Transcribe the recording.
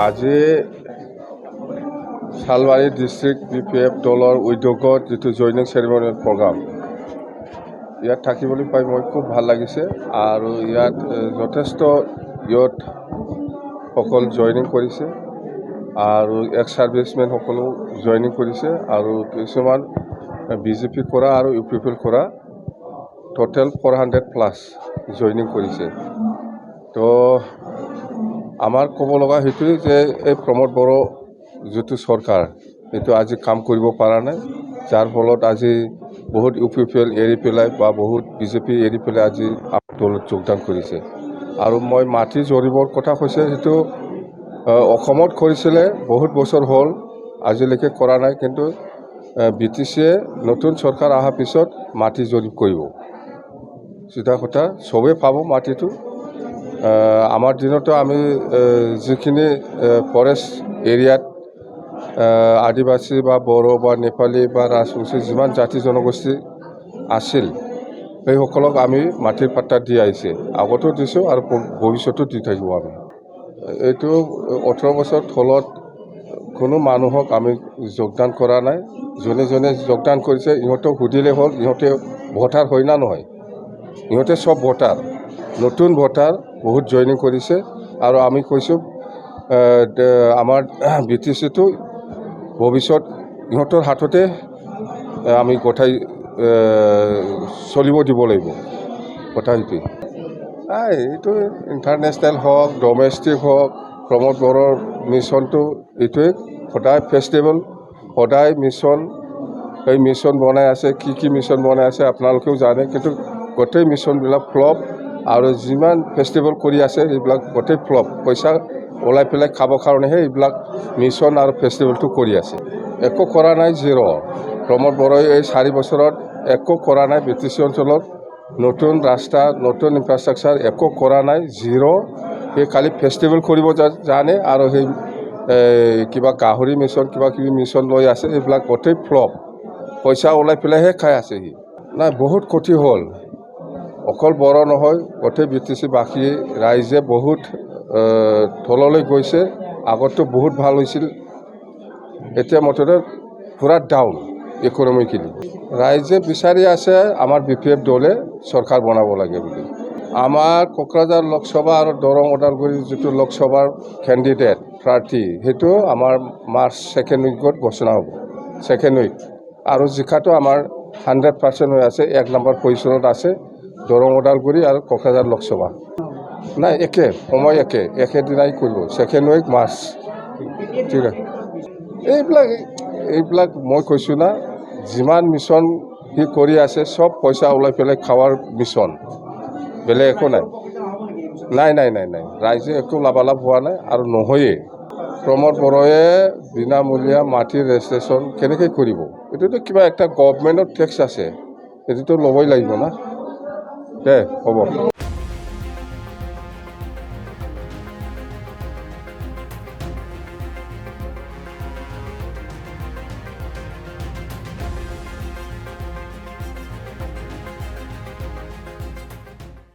আজি Salbari district BPF দলৰ উদ্যোগত যিটো জইনিং চেৰিমনিয়েল প্ৰগ্ৰাম ইয়াত থাকিবলৈ পাই মই খুব ভাল লাগিছে আৰু ইয়াত যথেষ্ট ইয়থ সকল জইনিং কৰিছে আৰু এক্স সাৰ্ভিসমেন সকলো জইনিং কৰিছে আৰু কিছুমান BJP কৰা আৰু UPPL কৰা টোটেল 400+ জইনিং কৰিছে। তো আমাৰ ক'ব লগা সেইটোৱে যে এই প্ৰমোদ বড়ো যিটো চৰকাৰ সেইটো আজি কাম কৰিব পৰা নাই, যাৰ ফলত আজি বহুত UPPL এৰি পেলাই বা বহুত BJP এৰি পেলাই আজি দলত যোগদান কৰিছে। আৰু মই মাটি জৰিবৰ কথা কৈছে সেইটো অসমত কৰিছিলে বহুত বছৰ হ'ল, আজিলৈকে কৰা নাই, কিন্তু BTCয়ে নতুন চৰকাৰ অহাৰ পিছত মাটি জৰিপ কৰিব। চিধা কথা চবেই পাব মাটিটো। আমাৰ দিনতো আমি যিখিনি ফৰেষ্ট এৰিয়াত আদিবাসী বা বড়ো বা নেপালী বা ৰাজবংশী যিমান জাতি জনগোষ্ঠী আছিল সেইসকলক আমি মাটিৰ পাট্টা দি আহিছে, আগতো দিছোঁ আৰু ভৱিষ্যতো দি থাকিব। আমি এইটো 18 বছৰ তলত কোনো মানুহক আমি যোগদান কৰা নাই। যোনে যোনে যোগদান কৰিছে ইহঁতক সুধিলে হ'ল ইহঁতে ভোটাৰ হয় না নহয়। ইহঁতে সব ভোটাৰ, নতুন ভোটাৰ বহুত জইনিং কৰিছে আৰু আমি কৈছোঁ আমাৰ BTCটো ভৱিষ্যত ইহঁতৰ হাততে আমি গোটাই চলিব দিব লাগিব। কথা সেইটোৱে। এইটো ইণ্টাৰনেশ্যনেল হওক ডমেষ্টিক হওক, প্ৰমোদ বড়োৰ মিছনটো এইটোৱে, সদায় ফেষ্টিভেল, সদায় মিছন, এই মিছন বনাই আছে। কি মিছন বনাই আছে আপোনালোকেও জানে, কিন্তু গোটেই মিছনবিলাক ফ্লপ আৰু যিমান ফেষ্টিভেল কৰি আছে সেইবিলাক গোটেই ফ্লপ। পইচা ওলাই পেলাই খাবৰ কাৰণেহে এইবিলাক মিছন আৰু ফেষ্টিভেলটো কৰি আছে। একো কৰা নাই, জিৰ'। প্ৰমোদ বড়োই এই 4 বছৰত একো কৰা নাই। BTC অঞ্চলত নতুন ৰাস্তা, নতুন ইনফ্ৰাষ্ট্ৰাকচাৰ একো কৰা নাই, জিৰ'। সেই খালি ফেষ্টিভেল কৰিব জানে আৰু সেই কিবা গাহৰি মিছন কিবা কিবি মিছন লৈ আছে, এইবিলাক গোটেই ফ্লপ। পইচা ওলাই পেলাইহে খাই আছে সি। নাই, বহুত ক্ষতি হ'ল। অকল বড়ো নহয়, গোটেই BTC বাসী ৰাইজে বহুত তললৈ গৈছে। আগততো বহুত ভাল হৈছিল, এতিয়া মুঠতে পুৰা ডাউন ইকনমিকেলি। ৰাইজে বিচাৰি আছে আমাৰ BPF দলে চৰকাৰ বনাব লাগে বুলি। আমাৰ কোকৰাঝাৰ লোকসভা আৰু দৰং ওদালগুৰি যিটো লোকসভাৰ কেণ্ডিডেট প্ৰাৰ্থী সেইটো আমাৰ মাৰ্চ 2nd উইকত ঘোষণা হ'ব, 2nd উইক। আৰু জিকাটো আমাৰ 100% হৈ আছে। 1 নম্বৰ পজিশ্যনত আছে দৰং ওদালগুৰি আৰু কোকৰাঝাৰ লোকসভা। নাই, একে সময় একেদিনাই কৰিব, 2nd উইক মাৰ্চ। ঠিক আছে। এইবিলাক মই কৈছোঁ না, যিমান মিছন সি কৰি আছে চব পইচা ওলাই পেলাই খাৱাৰ মিছন, বেলেগ একো নাই। নাই, ৰাইজে একো লাভালাভ হোৱা নাই আৰু নহয়েই। প্ৰমোদ বড়োৱে বিনামূলীয়া মাটিৰ ৰেজিষ্ট্ৰেশ্যন কেনেকৈ কৰিব? এইটোতো কিবা একটা গভৰ্ণমেণ্টৰ টেক্স আছে, এইটোতো ল'বই লাগিব না। হ'ব।